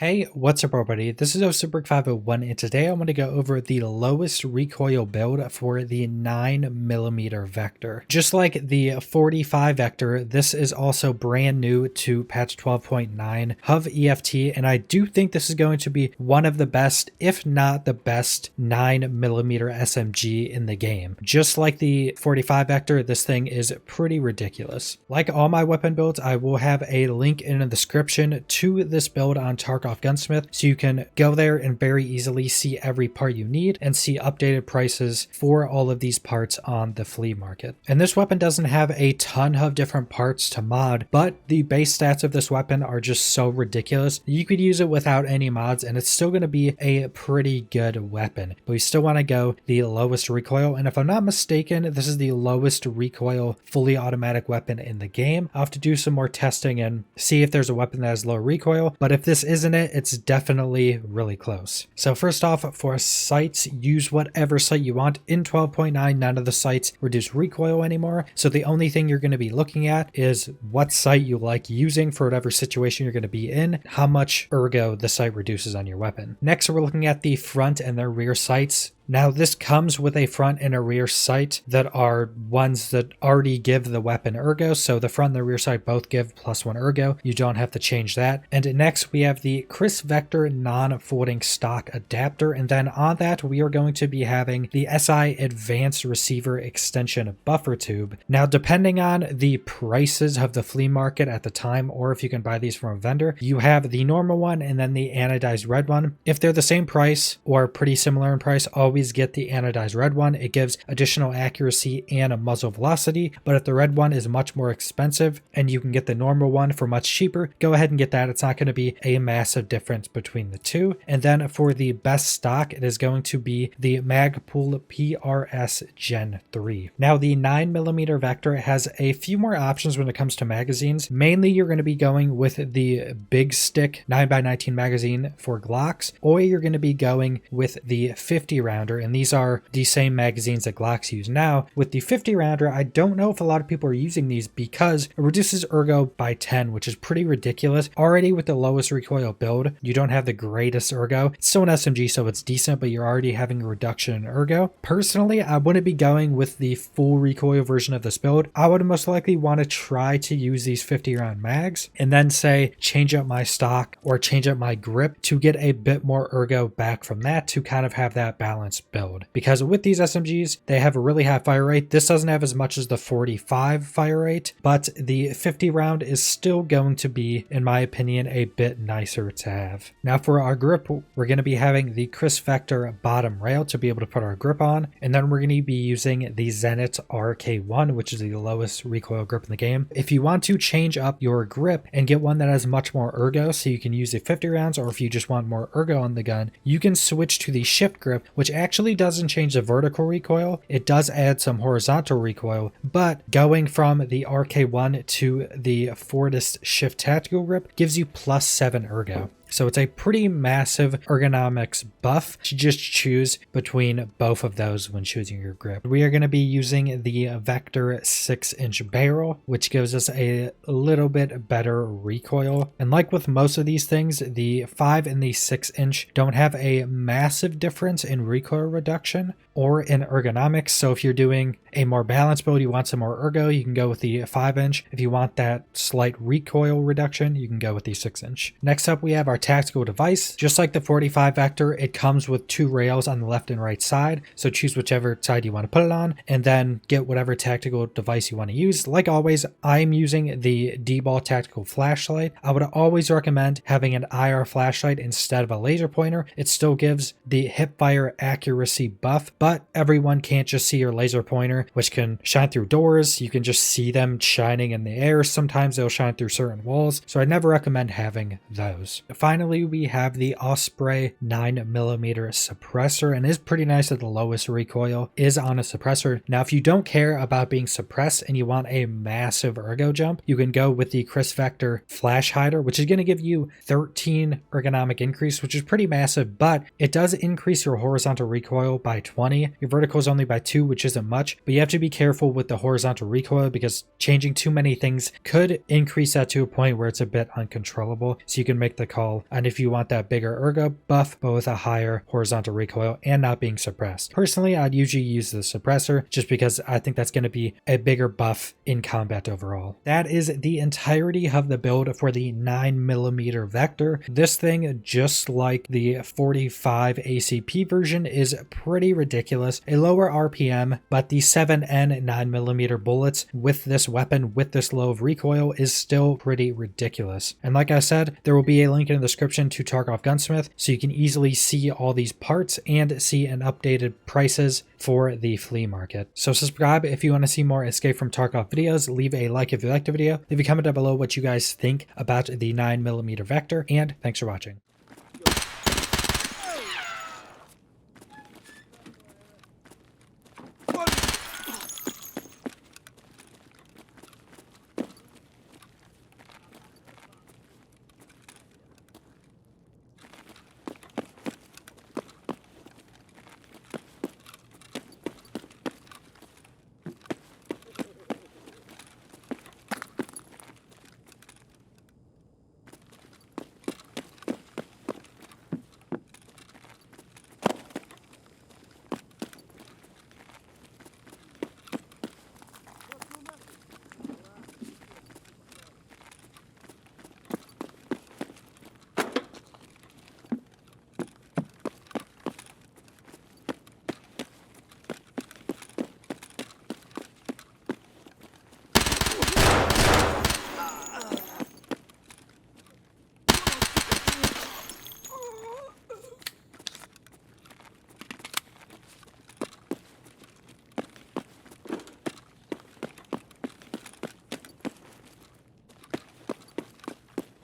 Hey, what's up everybody? This is Super501 and today I want to go over the lowest recoil build for the 9mm Vector. Just like the 45 Vector, this is also brand new to patch 12.9 HUV EFT, and I do think this is going to be one of the best, if not the best, 9mm SMG in the game. Just like the 45 Vector, this thing is pretty ridiculous. Like all my weapon builds, I will have a link in the description to this build on Tarkov Gunsmith, so you can go there and very easily see every part you need and see updated prices for all of these parts on the flea market. And this weapon doesn't have a ton of different parts to mod, but the base stats of this weapon are just so ridiculous. You could use it without any mods and it's still going to be a pretty good weapon, but we still want to go the lowest recoil. And if I'm not mistaken, this is the lowest recoil fully automatic weapon in the game. I'll have to do some more testing and see if there's a weapon that has low recoil, but if this isn't it, it's definitely really close. So first off, for sights, use whatever sight you want. In 12.9, none of the sights reduce recoil anymore, so the only thing you're going to be looking at is what sight you like using for whatever situation you're going to be in, how much ergo the sight reduces on your weapon. Next, we're looking at the front and the rear sights. Now this comes with a front and a rear sight that are ones that already give the weapon ergo, so the front and the rear sight both give +1 ergo. You don't have to change that. And next we have the Kriss Vector non-folding stock adapter, and then on that we are going to be having the SI Advanced Receiver Extension Buffer Tube. Now depending on the prices of the flea market at the time, or if you can buy these from a vendor, you have the normal one and then the anodized red one. If they're the same price or pretty similar in price, always get the anodized red one. It gives additional accuracy and a muzzle velocity, but if the red one is much more expensive and you can get the normal one for much cheaper, go ahead and get that. It's not going to be a massive difference between the two. And then for the best stock, it is going to be the Magpul PRS Gen 3. Now the 9mm Vector has a few more options when it comes to magazines. Mainly you're going to be going with the big stick 9x19 magazine for Glocks, or you're going to be going with the 50 rounder, and these are the same magazines that Glocks use now. With the 50 rounder, I don't know if a lot of people are using these because it reduces ergo by 10, which is pretty ridiculous. Already with the lowest recoil build, you don't have the greatest ergo. It's still an SMG, so it's decent, but you're already having a reduction in ergo. Personally, I wouldn't be going with the full recoil version of this build. I would most likely want to try to use these 50 round mags and then say change up my stock or change up my grip to get a bit more ergo back from that, to kind of have that balanced build. Because with these SMGs, they have a really high fire rate. This doesn't have as much as the 45 fire rate, but the 50 round is still going to be, in my opinion, a bit nicer to have. Now for our grip, we're going to be having the Kriss Vector bottom rail to be able to put our grip on, and then we're going to be using the Zenit RK1, which is the lowest recoil grip in the game. If you want to change up your grip and get one that has much more ergo, so you can use the 50 rounds, or if you just want more ergo on the gun, you can switch to the shift grip, which actually doesn't change the vertical recoil. It does add some horizontal recoil, but going from the RK1 to the Fortis shift tactical grip gives you +7 ergo. So it's a pretty massive ergonomics buff to just choose between both of those when choosing your grip. We are going to be using the Vector 6-inch barrel, which gives us a little bit better recoil. And like with most of these things, the 5 and the 6-inch don't have a massive difference in recoil reduction or in ergonomics. So if you're doing a more balanced build, you want some more ergo, you can go with the 5-inch. If you want that slight recoil reduction, you can go with the 6-inch. Next up, we have our tactical device. Just like the 45 Vector, it comes with 2 rails on the left and right side, so choose whichever side you want to put it on and then get whatever tactical device you want to use. Like always, I'm using the D-Ball tactical flashlight. I would always recommend having an IR flashlight instead of a laser pointer. It still gives the hip fire accuracy buff, but everyone can't just see your laser pointer, which can shine through doors. You can just see them shining in the air. Sometimes they'll shine through certain walls, so I never recommend having those. Finally, we have the Osprey 9mm suppressor, and it is pretty nice that the lowest recoil is on a suppressor. Now, if you don't care about being suppressed and you want a massive ergo jump, you can go with the Kriss Vector flash hider, which is going to give you 13 ergonomic increase, which is pretty massive, but it does increase your horizontal recoil by 20. Your vertical is only by 2, which isn't much, but but you have to be careful with the horizontal recoil because changing too many things could increase that to a point where it's a bit uncontrollable. So you can make the call and if you want that bigger ergo buff but with a higher horizontal recoil and not being suppressed. Personally, I'd usually use the suppressor just because I think that's going to be a bigger buff in combat overall. That is the entirety of the build for the 9mm Vector. This thing, just like the 45 ACP version, is pretty ridiculous. A lower RPM, but the 7N 9mm bullets with this weapon with this low of recoil is still pretty ridiculous. And like I said, there will be a link in the description to Tarkov Gunsmith so you can easily see all these parts and see an updated prices for the flea market. So subscribe if you want to see more Escape from Tarkov videos. Leave a like if you liked the video. Leave a comment down below what you guys think about the 9mm Vector, and thanks for watching.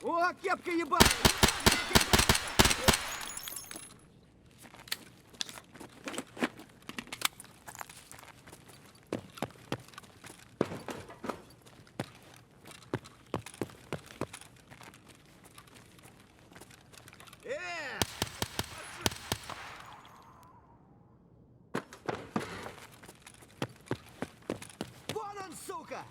О, кепка ебать! Вон он, сука!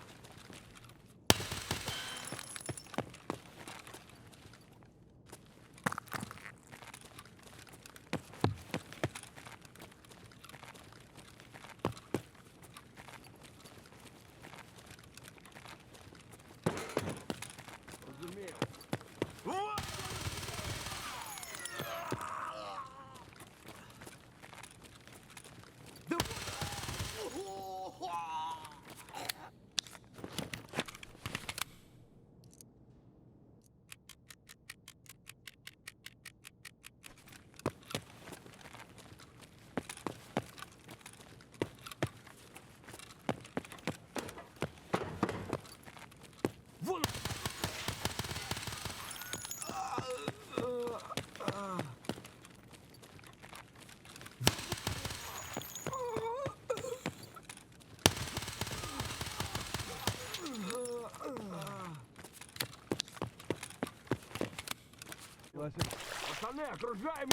Пацаны, окружаем!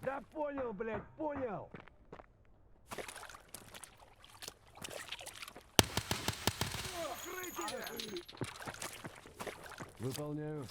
Да понял, блядь, понял! Выполняю.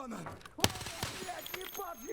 Блядь, не падай!